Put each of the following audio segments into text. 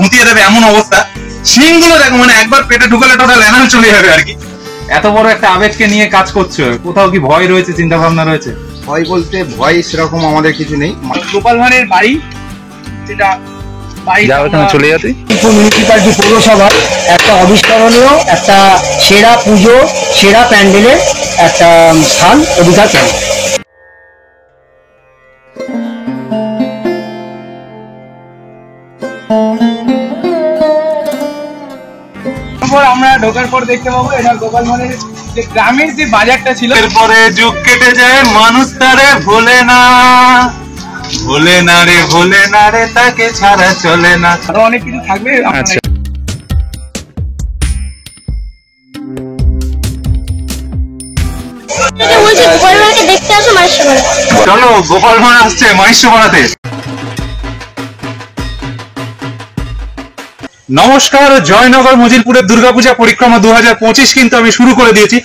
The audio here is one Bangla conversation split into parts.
ধুতিয়ে দেবে এমন অবস্থা। সিংগুলো দেখো, মানে একবার পেটে ঢুকালে টোটাল এনার্জি চলে যাবে আর কি। এত বড় একটা আবেগকে নিয়ে কাজ করছো, কোথাও কি ভয় রয়েছে, চিন্তা ভাবনা রয়েছে? ভয় বলতে ভয় সেরকম আমাদের কিছু নেই। গোপাল ভাঁড়ের বাড়ি, যেটা চলে যাতে মিউনিসিপালিটি পৌরসভার একটা অবিস্মরণীয় একটা সেরা পুজো, সেরা প্যান্ডেলের একটা স্থান অধিকার করে। আমরা ঢোকার পর দেখতে পাবো এটা গোপাল ভাঁড়ের যে গ্রামের যে বাজারটা ছিল। এরপরে যুগ কেটে যায়, মানুষ তারে ভোলে না, ভোলে না রে, ভোলে না রে, তাকে ছাড়া চলে না। আরো অনেক কিছু থাকবে। আচ্ছা, চলো গোপাল ভাঁড় আসছে মহেশপাড়াতে। নমস্কার, জয়নগর মজিলপুরের দুর্গাপূজা পরিক্রমা 2025 কিন্তু আমি শুরু করে দিয়েছি।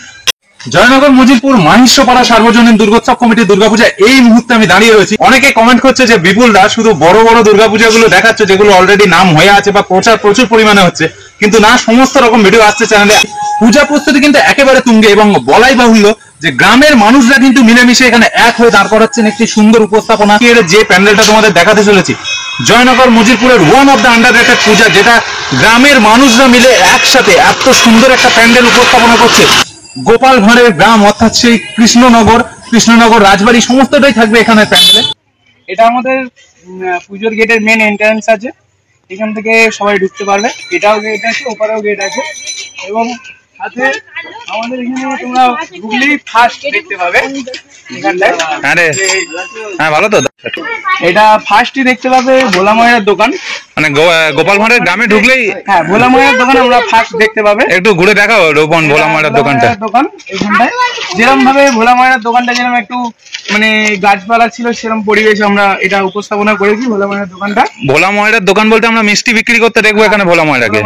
জয়নগর মজিলপুর মহেশপাড়া সার্বজনীন দুর্গোৎসব কমিটির দুর্গাপূজা এই মুহূর্তে আমি দাঁড়িয়ে রয়েছি। অনেকে কমেন্ট করছে যে বিপুল দা শুধু বড় বড় দুর্গাপূজা গুলো দেখাচ্ছে, যেগুলো অলরেডি নাম হয়ে আছে বা প্রচার প্রচুর পরিমাণে হচ্ছে, কিন্তু না, সমস্ত রকম ভিডিও আসছে চ্যানেলে। পূজা প্রস্তুতি কিন্তু একেবারে তুঙ্গে, এবং বলাই বাহুল্য যে গ্রামের মানুষরা কিন্তু মিলেমিশে এখানে এক হয়ে দাঁড় করাচ্ছেন একটি সুন্দর উপস্থাপনা। যে প্যান্ডেলটা তোমাদের দেখাতে চলেছি, জয়নগর মজিলপুরের one of the underrated puja, যেটা গ্রামের মানুষরা মিলে একসাথে এত সুন্দর একটা প্যান্ডেল উপস্থাপনা করছে। গোপাল ভাঁড়ের গ্রাম, অর্থাৎ সেই কৃষ্ণনগর রাজবাড়ি সমস্তটাই থাকবে এখানে প্যান্ডেলে। এটা আমাদের পুজোর গেটের মেন এন্ট্রান্স আছে, এখান থেকে সবাই ঢুকতে পারবে। এটাও গেট আছে, ওপারেও গেট আছে, এবং সাথে আমাদের এখানে তোমরা ঢুকলেই ফার্স্ট দেখতে পাবে এখানটায়। হ্যাঁ, ভালো তো। এটা ফার্স্টই দেখতে পাবে ভোলা ময়রার দোকান, মানে গোপাল ভাঁড়ের গ্রামে ঢুকলেই হ্যাঁ ভোলা ময়রার দোকান আমরা ফার্স্ট দেখতে পাবে। একটু ঘুরে দেখাও রোপন ভোলা ময়রার দোকানটা। দোকান এখানটায় যেরকম ভাবে ভোলা ময়রার দোকানটা যেরকম একটু মানে গাছপালা ছিল, সেরকম পরিবেশ আমরা এটা উপস্থাপনা করেছি ভোলা ময়রার দোকানটা। ভোলা ময়রার দোকান বলতে আমরা মিষ্টি বিক্রি করতে দেখবো এখানে ভোলা ময়রাকে।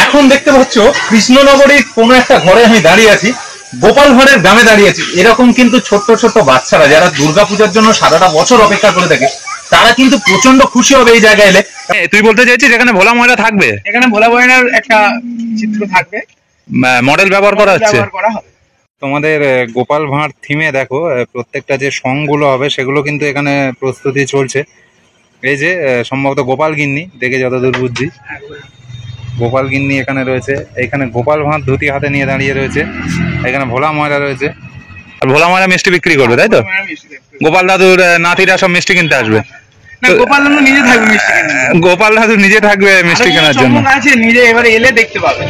এখন দেখতে পাচ্ছ কৃষ্ণনগরের কোনো একটা ঘরে আমি দাঁড়িয়ে আছি, গোপাল ভাঁড়ের গ্রামে দাঁড়িয়ে আছি। এরকম কিন্তু ছোট্ট ছোট্ট বাচ্চারা যারা দুর্গাপূজার জন্য সারাটা বছর অপেক্ষা করে থাকে, তারা কিন্তু প্রচন্ড খুশি হবে এই জায়গায় এলে। তুই বলতে চাইছিস এখানে ভোলা ময়রা থাকবে? এখানে ভোলা ময়রার একটা চিত্র থাকবে, মডেল ব্যবহার করা হচ্ছে। তোমাদের গোপাল ভাঁড় থিমে দেখো, প্রত্যেকটা যে সং গুলো হবে সেগুলো কিন্তু এখানে প্রস্তুতি চলছে। এই যে সম্ভবত গোপাল গিন্নি, দেখে যতদূর বুঝছি গোপাল গিন্নি এখানে রয়েছে। এখানে গোপাল ভাঁড় ধুতি হাতে নিয়ে দাঁড়িয়ে রয়েছে, এখানে ভোলা ময়রা রয়েছে। আর ভোলা ময়রা মিষ্টি বিক্রি করবে, তাই তো? গোপাল দাদুর নাতিরা সব মিষ্টি কিনতে আসবে। গোপাল দাদু নিজে থাকবে মিষ্টি কেনার, গোপাল দাদু নিজে থাকবে মিষ্টি কেনার জন্য। নিজে এবারে এলে দেখতে পাবে।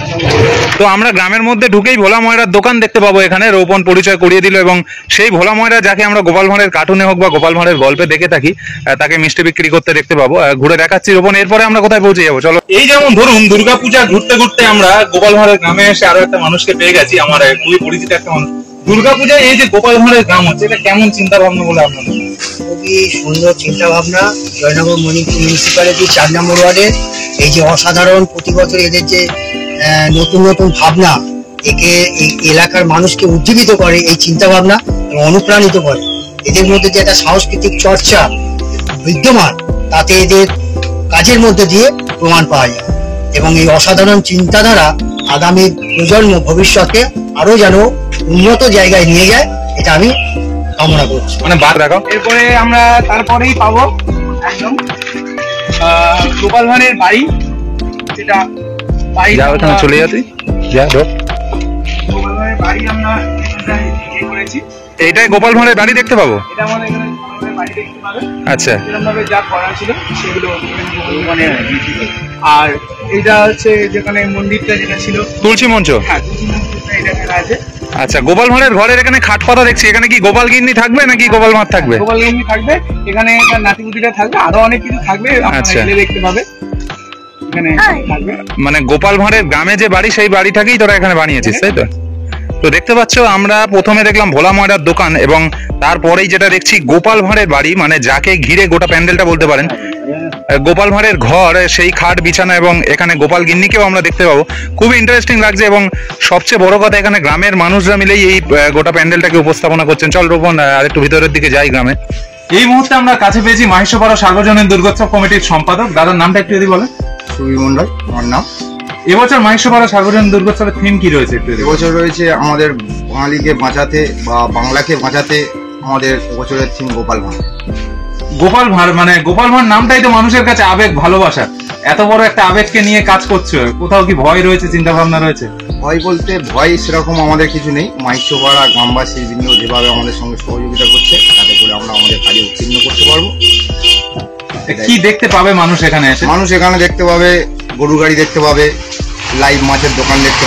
তো আমরা গ্রামের মধ্যে ঢুকেই ভোলা ময়রার দোকান দেখতে পাবো। এখানে রোপন পরিচয় করিয়ে দিল, এবং সেই ভোলা ময়রা যাকে আমরা গোপাল ভাঁড়ের কার্টুনে হোক বা গোপাল ভাঁড়ের গল্পে দেখে থাকি, তাকে মিষ্টি বিক্রি করতে দেখতে পাবো। ঘুরে দেখাচ্ছি রোপন, এরপরে আমরা কোথায় পৌঁছে যাবো চলো। এই যেমন ধরুন দুর্গাপূজা ঘুরতে ঘুরতে আমরা গোপাল ভাঁড়ের গ্রামে এসে আরো একটা মানুষকে পেয়ে গেছি, আমার খুবই পরিচিত একটা মানুষ। দুর্গাপূজায় এই যে গোপাল ভাঁড়ের গ্রাম হচ্ছে, এটা কেমন চিন্তা ভাবনা বলে আপনাদের? খুবই সুন্দর চিন্তা ভাবনা। জয়নগর মিউনিসিপ্যালিটি 4 নম্বর ওয়ার্ডে এই যে অসাধারণ প্রতি বছর এদের যে নতুন নতুন ভাবনা, একে এই এলাকার মানুষকে উজ্জীবিত করে এই চিন্তা ভাবনা এবং অনুপ্রাণিত করে। এদের মধ্যে যে একটা সাংস্কৃতিক চর্চা বিদ্যমান, তাতে এদের কাজের মধ্যে দিয়ে প্রমাণ পাওয়া যায়, এবং এই অসাধারণ চিন্তাধারা আগামী প্রজন্ম ভবিষ্যতে আরো যেন উন্নত জায়গায় নিয়ে যায়, এটা আমি কামনা করছি। মানে বার রাখো। এরপরে আমরা তারপরেই পাবো একদম গোপাল ভাঁড়ের বাড়ি, যেটা বাড়ি চলে যাতে গোপাল ভাঁড়ের বাড়ি আমরা করেছি। এইটাই গোপাল ভাঁড়ের বাড়ি দেখতে পাবো। এটা আমাদের এখানে বাড়ি দেখতে পাবে। আচ্ছা, এরকম ভাবে যা করা ছিল সেগুলো মানে, আর এটা হচ্ছে যেখানে মন্দিরটা যেটা ছিল তুলসী মঞ্চ। হ্যাঁ, তুলসী মঞ্চটা এটা আছে। আচ্ছা, গোপাল ভাঁড়ের ঘরের এখানে খাট পাতা দেখছি, এখানে কি গোপাল গিন্নি থাকবে নাকি গোপাল ভাঁড় থাকবে? গোপাল গিন্নি থাকবে, এখানে তার নাতিপুতিটা থাকবে, আরো অনেক কিছু থাকবে, আপনারা দেখতে পাবে এখানে থাকবে। মানে গোপাল ভাঁড়ের গ্রামে যে বাড়ি, সেই বাড়িটাকেই তোরা এখানে বানিয়েছিস, তাই তো? তো দেখতে পাচ্ছ আমরা প্রথমে দেখলাম ভোলা ময়রার দোকান, এবং তারপরেই যেটা দেখছি গোপাল ভাঁড়ের বাড়ি, মানে যাকে ঘিরে গোটা প্যান্ডেলটা বলতে পারেন। গোপাল ভাঁড়ের ঘর, সেই খাট বিছানা, এবং এখানে গোপাল গিন্নিকেও আমরা দেখতে পাবো। খুবই ইন্টারেস্টিং লাগছে, এবং সবচেয়ে বড় কথা এখানে গ্রামের মানুষরা মিলেই এই গোটা প্যান্ডেলটাকে উপস্থাপনা করছেন। চল রোপন আর একটু ভিতরের দিকে যাই গ্রামে। এই মুহূর্তে আমরা কাছে পেয়েছি মহেশপাড়া সার্বজনীন দুর্গোৎসব কমিটির সম্পাদক, দাদার নামটা একটু যদি বলেন। সুবীর মন্ডল আমার নাম। এবছর মহেশপাড়া সার্বজনীন দুর্গোৎসবের থিম কি রয়েছে একটু যদি বলেন? এবছর রয়েছে আমাদের বাঙালিকে বাঁচাতে বা বাংলাকে বাঁচাতে আমাদের এবছরের থিম গোপাল ভাঁড়। গোপাল ভাঁড়, মানে গোপাল ভাঁড় নামটাই তো মানুষের কাছে আবেগ, ভালোবাসা। এত বড় একটা আবেগকে নিয়ে কাজ করছো, কোথাও কি ভয় রয়েছে, চিন্তা ভাবনা রয়েছে? ভয় বলতে ভয় সেরকম আমাদের কিছু নেই। মহেশপাড়া গ্রামবাসী বৃন্দ যেভাবে আমাদের সঙ্গে সহযোগিতা করছে তাতে করে আমরা আমাদের কাজে উত্তীর্ণ করতে পারবো। কি দেখতে পাবে মানুষ এখানে এসে? মানুষ এখানে দেখতে পাবে গরু গাড়ি দেখতে পাবে, লাইভ মাছের দোকান দেখতে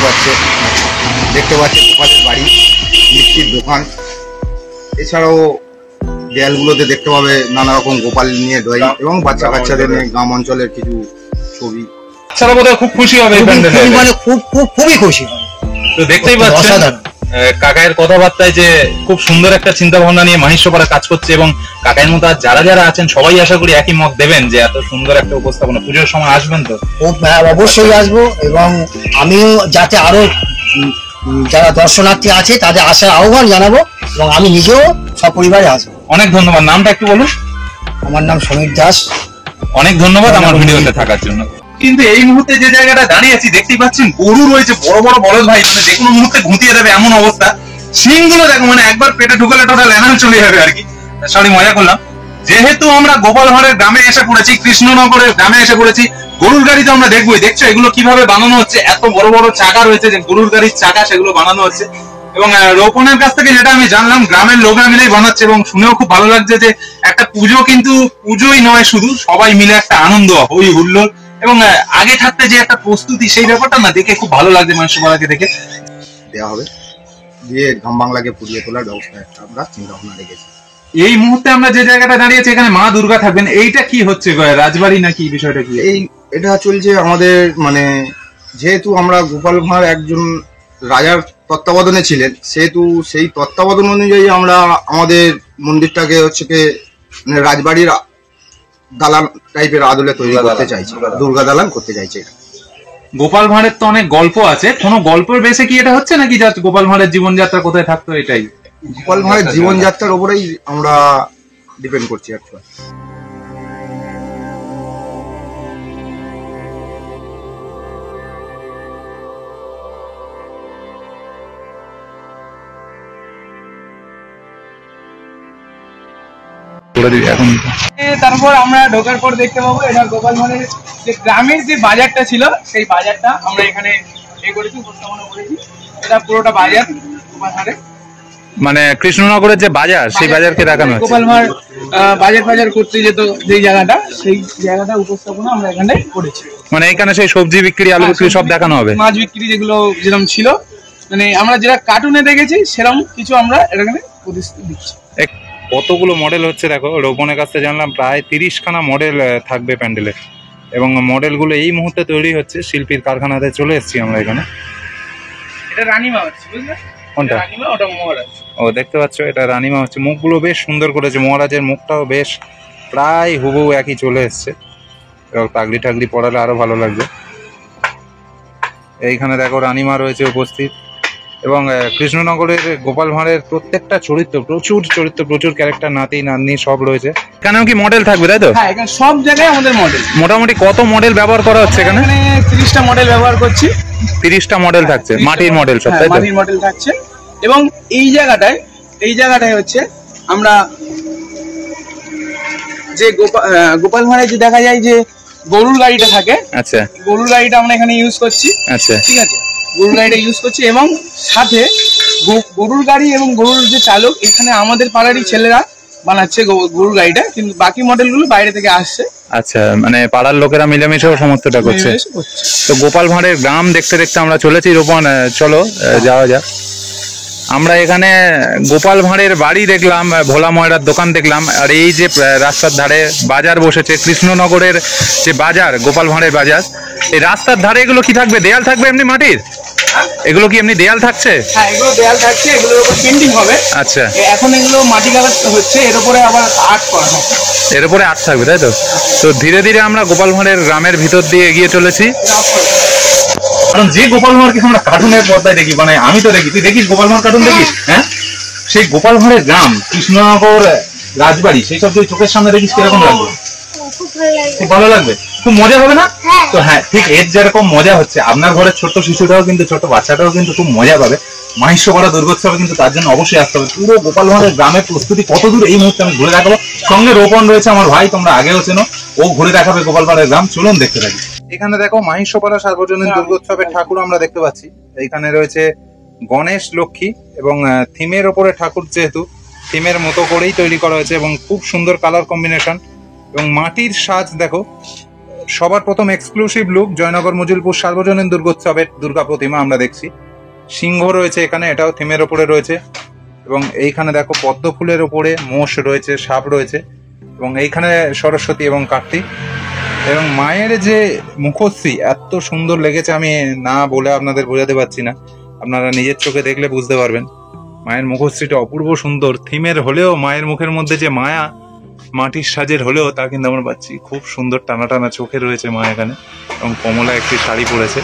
পাচ্ছে গোপালের বাড়ি, মিষ্টির দোকান, এছাড়াও দেয়ালগুলোতে দেখতে পাবে নানা রকম গোপাল নিয়ে ড্রয়িং এবং বাচ্চা কাচ্চাদের নিয়ে গ্রাম অঞ্চলের কিছু ছবি। বাচ্চারা বোধহয় খুব খুশি হবে এই প্যান্ডেলে। মানে খুবই খুশি হবে। তো দেখতেই পাচ্ছেন অসাধারণ। কাকায়ের কথাবার্তায় যে খুব সুন্দর একটা চিন্তা ভাবনা নিয়ে মহেশপাড়া কাজ করছে, এবং কাকায়ের মতো আর যারা যারা আছেন সবাই আশা করি একই মত দেবেন যে এত সুন্দর একটা উপস্থাপনা। পুজোর সময় আসবেন তো? অবশ্যই আসবো, এবং আমিও যাতে আরো যারা দর্শনার্থী আছে তাদের আসার আহ্বান জানাবো, এবং আমি নিজেও সপরিবারে আসবো। অনেক ধন্যবাদ। নামটা একটু বলুন। আমার নাম সমীর দাস। অনেক ধন্যবাদ আমার ভিডিওতে থাকার জন্য। কিন্তু এই মুহূর্তে যে জায়গাটা দাঁড়িয়েছি দেখতেই পাচ্ছেন গরু রয়েছে, বড় বড় বলদ ভাই, মানে যে কোনো মুহূর্তে ঘুঁটিয়ে দেবে এমন অবস্থা। শিংগুলো দেখো, মানে একবার পেটে ঢুকালে টোটাল এনাল চলে যাবে আর কি। সরি, মজা করলাম। যেহেতু আমরা গোপাল ভাঁড়ের গ্রামে এসে পড়েছি, কৃষ্ণনগরের গ্রামে এসে পড়েছি, গরুর গাড়ি তো আমরা দেখবোই। দেখছো এগুলো কিভাবে বানানো হচ্ছে, এত বড় বড় চাকা রয়েছে যে গরুর গাড়ির চাকা, সেগুলো বানানো হচ্ছে। এবং রোপণের কাছ থেকে যেটা আমি জানলাম, গ্রামের লোকরা মিলেই বানাচ্ছে, এবং শুনেও খুব ভালো লাগছে যে একটা পুজো কিন্তু পুজোই নয় শুধু, সবাই মিলে একটা আনন্দ, হই হুল্লোড়, এবং আগে থাকতে যে একটা প্রস্তুতি, সেই ব্যাপারটা না দেখে খুব ভালো লাগছে মহেশপাড়াকে দেখে। দেওয়া হবে দিয়ে গ্রাম বাংলাকে ফুটিয়ে তোলার ব্যবস্থা একটা আমরা চিন্তা ভাবনা রেখেছি। এই মুহূর্তে আমরা যে জায়গাটা দাঁড়িয়েছি এখানে মা দুর্গা থাকবেন। এইটা কি হচ্ছে রাজবাড়ি নাকি, বিষয়টা কি? এটা চলছে আমাদের, মানে যেহেতু আমরা গোপাল ভাঁড় একজন রাজার তত্ত্বাবধানে ছিলেন, সেহেতু সেই তত্ত্বাবধান অনুযায়ী আমরা আমাদের মন্দিরটাকে হচ্ছে কি মানে রাজবাড়ির দালান টাইপের আদলে তৈরি করতে চাইছি, দুর্গা দালান করতে চাইছি। গোপাল ভাঁড়ের তো অনেক গল্প আছে, কোনো গল্পের বেশে কি এটা হচ্ছে নাকি জাস্ট গোপাল ভাঁড়ের জীবনযাত্রা কোথায় থাকতো এটাই? গোপাল ভাঁড়ের জীবনযাত্রার উপরেই আমরা ডিপেন্ড করছি অ্যাকচুয়ালি। এখন তারপর আমরা ঢোকার পর দেখতে পাবো এটা গোপাল ভাঁড়ের যে গ্রামের যে বাজারটা ছিল, সেই বাজারটা আমরা এখানে করেছি, উপস্থাপনা করেছি। এটা পুরোটা বাজার গোপাল ভাঁড়ের, মানে কৃষ্ণনগরের যে বাজার, সেই বাজারকে দেখানো হচ্ছে। গোপাল ভাঁড় বাজার করতে যেত যেই জায়গাটা, সেই জায়গাটা উপস্থাপনা আমরা এখানে করেছি। মানে এখানে সেই সবজি বিক্রি, আলু বিক্রি সব দেখানো হবে, মাছ বিক্রি যেগুলো যেরকম ছিল, মানে আমরা যেটা কার্টুনে দেখেছি সেরকম কিছু আমরা এখানে প্রতিশ্রুতি দিচ্ছি। কতগুলো মডেল হচ্ছে দেখো। রোপণের কাছে জানলাম প্রায় 30খানা মডেল থাকবে প্যান্ডেলে, এবং মডেলগুলো এই মুহূর্তে তৈরি হচ্ছে। শিল্পীর কারখানাতে চলে এসেছি আমরা এখানে। এটা রানীমা হচ্ছে, বুঝলে? কোনটা? রানীমা, ওটা মহারাজ। ও, দেখতে পাচ্ছ এটা রানীমা হচ্ছে। মুখগুলো বেশ সুন্দর করেছে, মহারাজের মুখটাও বেশ প্রায় হুবহু একই চলে এসছে। এবং পাগড়ি টাগড়ি পরালে আরো ভালো লাগবে। এইখানে দেখো রানীমা রয়েছে উপস্থিত, এবং কৃষ্ণনগরের গোপাল ভাঁড়ের প্রত্যেকটা চরিত্র, প্রচুর ক্যারেক্টার, নাতি নাতনি সব রয়েছে। এখানেও কি মডেল থাকবে তাই তো? হ্যাঁ, এখানে সব জায়গায় আমাদের মডেল। মোটামুটি কত মডেল ব্যবহার করা হচ্ছে এখানে? 30টা মডেল ব্যবহার করছি। 30টা মডেল থাকছে, মাটির মডেল সব, তাই তো? মাটির মডেল থাকছে। এবং এই জায়গাটায় হচ্ছে আমরা যে গোপাল ভাঁড়ে যে দেখা যায় যে গরুর গাড়িটা থাকে, আচ্ছা, গরুর গাড়িটা আমরা এখানে ইউজ করছি। আচ্ছা, ঠিক আছে, গরুর গাড়িটা ইউজ করছি, এবং সাথে গরুর গাড়ি এবং গরুর যে চালক, এখানে আমাদের পাড়ারই ছেলেরা বানাচ্ছে গরুর গাড়িটা, কিন্তু বাকি মডেলগুলো বাইরে থেকে আসছে। আচ্ছা, মানে পাড়ার লোকেরা মিলেমিশেও সমস্তটা করছে। তো গোপাল ভাঁড়ের গ্রাম দেখতে দেখতে আমরা চলেছি রোপণ, চলো যাওয়া যাক। আমরা এখানে গোপাল ভাঁড়ের বাড়ি দেখলাম, ভোলা ময়রার দোকান দেখলাম, আর এই যে রাস্তার ধারে বাজার বসেছে, কৃষ্ণনগরের যে বাজার, গোপাল ভাঁড়ের বাজার, এই রাস্তার ধারে এগুলো কি থাকবে? দেয়াল থাকবে এমনি মাটির? এগুলো কি এমনি দেয়াল থাকছে? হ্যাঁ, এগুলো দেয়াল থাকছে, এগুলোর উপর পেন্টিং হবে। আচ্ছা, এখন এগুলো মাটি কালার হচ্ছে, এর উপরে আবার আর্ট করা হবে। এর উপরে আর্ট থাকবে, তাই তো? তো ধীরে ধীরে আমরা গোপাল ভাঁড়ের গ্রামের ভিতর দিয়ে এগিয়ে চলেছি। কারণ যে গোপাল ভাঁড়কে আমরা কার্টুনের পর্দায় দেখি, মানে আমি তো দেখি, তুই দেখিস গোপাল ভাঁড় কার্টুন দেখিস? হ্যাঁ, সেই গোপাল ভাঁড়ের গ্রাম, কৃষ্ণনগর রাজবাড়ি, সেই সব তুই চোখের সামনে দেখিস, কিরকম লাগবে? খুব খুব ভালো লাগবে, খুব মজা হবে না? তো হ্যাঁ, ঠিক এর যেরকম মজা হচ্ছে আপনার ঘরের ছোট্ট শিশুটাও কিন্তু, ছোট বাচ্চাটাও কিন্তু খুব মজা পাবে মাহিষ্যপাড়া দুর্গোৎসবে। কিন্তু তার জন্য অবশ্যই আসতে হবে। পুরো গোপালগঞ্জের গ্রামের প্রস্তুতি কতদূর এই মুহূর্তে আমি ঘুরে দেখাবো। সঙ্গে রোপণ রয়েছে আমার ভাই, তোমরা আগেও চেনো, ও ঘুরে দেখাবে গোপালপাড়ার গ্রাম। চলুন দেখতে থাকি। এখানে দেখো মাহিষ্যপাড়া সার্বজনীন দুর্গোৎসবের ঠাকুর আমরা দেখতে পাচ্ছি। এইখানে রয়েছে গণেশ, লক্ষ্মী এবং থিমের ওপরে ঠাকুর, যেহেতু থিমের মতো করেই তৈরি করা হয়েছে এবং খুব সুন্দর কালার কম্বিনেশন এবং মাটির সাজ দেখো। সবার প্রথম এক্সক্লুসিভ লুক জয়নগর মজিলপুর সার্বজনীন দুর্গোৎসবের দুর্গা প্রতিমা আমরা দেখছি। সিংহ রয়েছে এখানে, এটাও থিমের ওপরে রয়েছে এবং এইখানে দেখো পদ্ম ফুলের ওপরে মোষ রয়েছে, সাপ রয়েছে এবং এইখানে সরস্বতী এবং কার্তিক এবং মায়ের যে মুখশ্রী এত সুন্দর লেগেছে, আমি না বলে আপনাদের বোঝাতে পারছি না, আপনারা নিজের চোখে দেখলে বুঝতে পারবেন। মায়ের মুখশ্রীটা অপূর্ব সুন্দর, থিমের হলেও মায়ের মুখের মধ্যে যে মায়া মাটির সাজের হলেও তা কিন্তু আমরা পাচ্ছি। খুব সুন্দর টানা টানা চোখে রয়েছে মা এখানে এবং কমলা একটি শাড়ি পরেছে।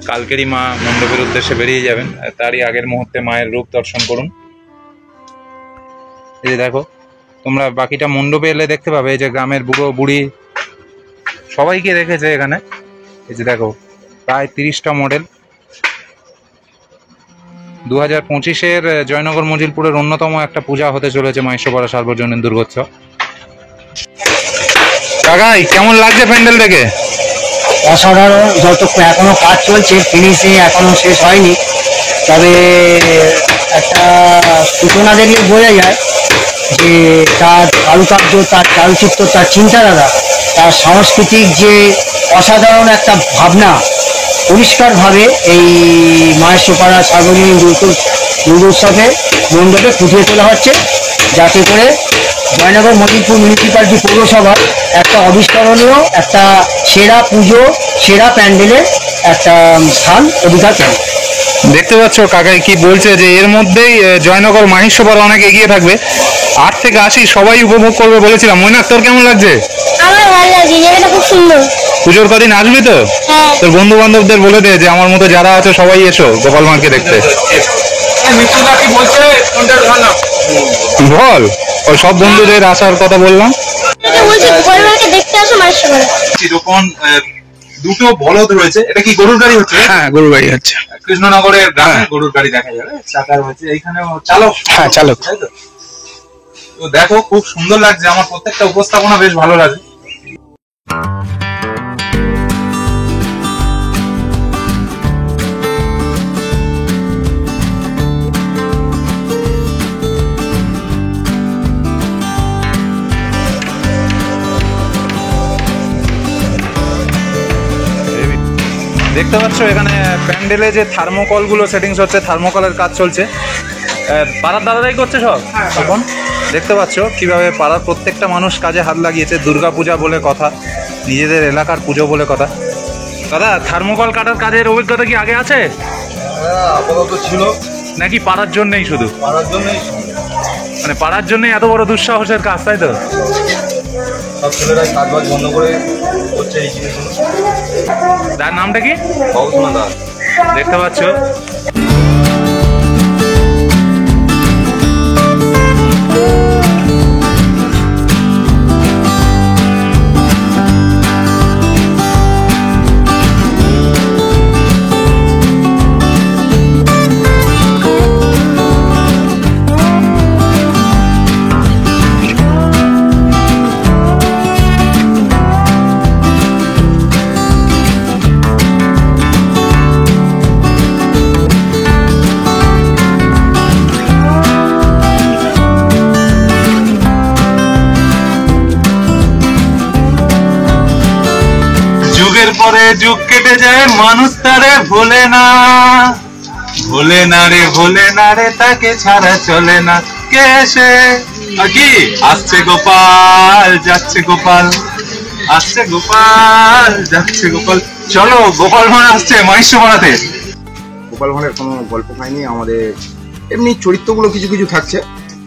কালকেরই মা মণ্ডপের উদ্দেশ্যে বেরিয়ে যাবেন, তারই আগের মুহূর্তে মায়ের রূপ দর্শন করুন। এই যে দেখো, তোমরা বাকিটা মণ্ডপে এলে দেখতে পাবে এই যে গ্রামের বুড়ো বুড়ি সবাইকে রেখেছে এখানে। এই যে দেখো, প্রায় 30টা মডেল। 2025-এর জয়নগর মজিলপুরের অন্যতম একটা পূজা হতে চলেছে মাহিষ্যপাড়া সার্বজনীন দুর্গোৎসব। কাকাই, কেমন লাগছে প্যান্ডেল দেখে? অসাধারণ। যতক্ষণ এখনো কাজ চলছে, ফিনিশিং এখনো শেষ হয়নি, তবে একটা সূচনা দেখলে বোঝা যায় যে তার কারুকার্য, তার চারুচিত্র, তার চিন্তাধারা, তার সাংস্কৃতিক যে অসাধারণ একটা ভাবনা পরিষ্কারভাবে এই মাহিষ্যপাড়া সার্বজনীন দুর্গোৎসবে মণ্ডপে ফুটিয়ে তোলা হচ্ছে, যাতে করে জয়নগর মজিলপুর মিউনিসিপ্যালিটি পৌরসভার একটা অবিস্মরণীয়, একটা সেরা পুজো, সেরা প্যান্ডেলের একটা স্থান অধিকার করে। দেখতে পাচ্ছ কাকাই কি বলছে যে এর মধ্যেই জয়নগর মাহিষ্যপাড়া অনেক এগিয়ে থাকবে। 8 থেকে 80 সবাই উপভোগ করবে বলেছিলাম। মৈনাক, তোর কেমন লাগছে? আমার ভালো লাগছে, জায়গাটা খুব সুন্দর। পুজোর কদিন আসবি তো? হ্যাঁ। তোর বন্ধু বান্ধবদের বলে দে যে আমার মতো যারা আছে সবাই এসো গোপাল মাকে দেখতে। বল, ওই সব বন্ধুদের আসার কথা বললাম। বলছি গোপালমাকে দেখতে আসো মাহিষ্যপাড়া। যখন দুটো বলদ রয়েছে, এটা কি গরুর গাড়ি হচ্ছে? হ্যাঁ, গরুর গাড়ি হচ্ছে। কৃষ্ণনগরের গ্রামে গরুর গাড়ি দেখা যাবে, চাকা রয়েছে এইখানে, চালক। হ্যাঁ, চালক। তো দেখো, খুব সুন্দর লাগছে, আমার প্রত্যেকটা উপস্থাপনা বেশ ভালো লাগে। দেখতে পাচ্ছ এখানে প্যান্ডেলে যে থার্মোকল গুলো সেটিংস হচ্ছে, থার্মোকলের কাজ চলছে। পাড়ার দাদারাই করছে সব এখন। দেখতে পাচ্ছ কিভাবে পাড়ার প্রত্যেকটা মানুষ কাজে হাত লাগিয়েছে। দুর্গা পূজা বলে কথা, নিজেদের এলাকার পুজো বলে কথা। দাদা, থার্মোকল কাটার কাজের অভিজ্ঞতা কি আগে আছে? আপাতত ছিল নাকি পাড়ার জন্যই শুধু? পাড়ার জন্যই, মানে পাড়ার জন্যই এত বড় দুঃসাহসের কাজ, তাই তো? সব ছেলেরাই কাজ বাজ বন্ধ করে করছে এই জিনিসগুলো। তার নামটা কি? ভগৎনা দাস। দেখতে পাচ্ছ যুগের পরে যুগ কেটে যায়, মানুষ তারে ভোলে না, ভোলে না রে, ভোলে না রে, তাকে ছাড়া চলে না। কে সে? কি আসছে গোপাল, যাচ্ছে গোপাল, আসছে গোপাল, যাচ্ছে গোপাল। চলো, গোপাল ভাঁড় আসছে মাহিষ্যপাড়াতে। গোপাল ভাঁড়ের কোনো গল্প হয়নি, আমাদের এমনি চরিত্রগুলো কিছু কিছু থাকছে,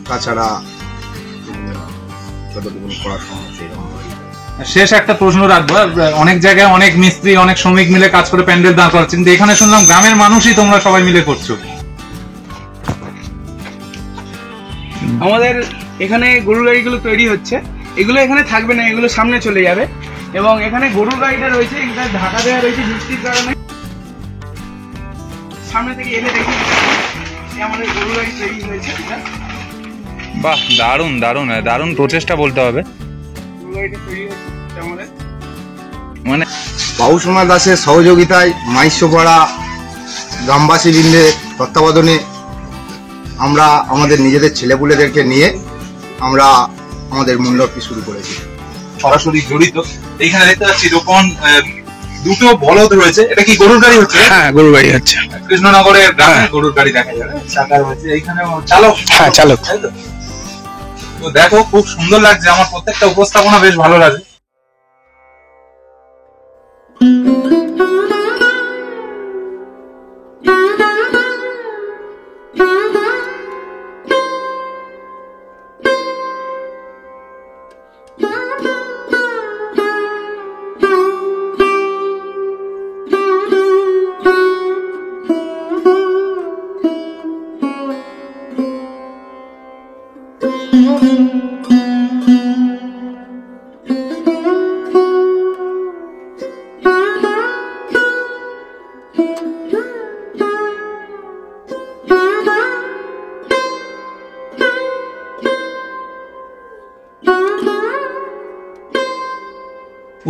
তাছাড়া যতটুকু করার সম্ভব সেরকম। শেষ একটা প্রশ্ন রাখবো। অনেক জায়গায় অনেক মিস্ত্রি, অনেক শ্রমিক মিলে কাজ করে প্যান্ডেল দাঁড় করাচ্ছে, কিন্তু এখানে শুনলাম গ্রামের মানুষই তোমরা সবাই মিলে করছো। আমাদের এখানে গরুর গাড়িগুলো তৈরি হচ্ছে, এগুলো এখানে থাকবে না, এগুলো সামনে চলে যাবে। এবং এখানে গরুর গাড়িটা রয়েছে, এটা ঢাকা দেওয়া রয়েছে বৃষ্টির কারণে। সামনে থেকে এলে দেখি আমাদের গরুর গাড়ি তৈরি হয়েছে। বাহ, দারুণ দারুণ দারুণ প্রচেষ্টা বলতে হবে। গরুর গাড়িটা তৈরি হয়েছে আমাদের মানে বাবুসোনা দাসের সহযোগিতায় মাইশপাড়া গ্রামবাসী বৃন্দের তত্ত্বাবধানে আমরা আমাদের নিজেদের ছেলেপুলেদেরকে নিয়ে আমরা আমাদের মণ্ডপটি শুরু করেছি। সরাসরি জড়িত। এইখানে দেখতে পাচ্ছি দোকান দুটো বলদ রয়েছে, এটা কি গরুর গাড়ি হচ্ছে? হ্যাঁ, গরুর গাড়ি হচ্ছে। কৃষ্ণনগরের গ্রামে গরুর গাড়ি দেখা যাবে, চাকার হচ্ছে এইখানে চালক। হ্যাঁ, চালক। তাই তো? তো দেখো খুব সুন্দর লাগছে, আমার প্রত্যেকটা উপস্থাপনা বেশ ভালো লাগে।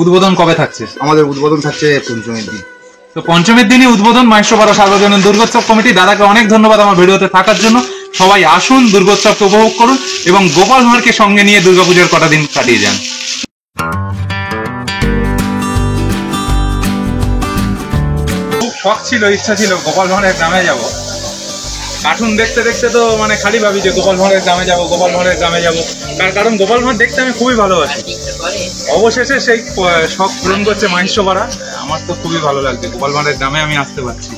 উদ্বোধন কবে থাকছে? আমাদের উদ্বোধন থাকছে পঞ্চমীর দিন। তো পঞ্চমীর দিনই উদ্বোধন মাইশপাড়া সার্বজনীন দুর্গোৎসব কমিটি। দাদাকে অনেক ধন্যবাদ আমার ভিডিওতে থাকার জন্য। সবাই আসুন, দুর্গোৎসবকে উপভোগ করুন এবং গোপাল ভাঁড়কে সঙ্গে নিয়ে দুর্গাপূজার কটা দিন কাটিয়ে যান। খুব শখ ছিল, ইচ্ছা ছিল গোপাল ভাঁড়ের গ্রামে যাব। কার্টুন দেখতে দেখতে তো মানে খালি ভাবি যে গোপাল ভাঁড়ের গ্রামে যাব, গোপাল ভাঁড়ের গ্রামে যাব। তার কারণ গোপাল ভাঁড় দেখতে আমি খুবই ভালোবাসি। অবশেষে সেই শখ পূরণ করছে মাইশপাড়া। আমার তো খুবই ভালো লাগছে, গোপাল ভাঁড়ের গ্রামে আমি আসতে পারছি।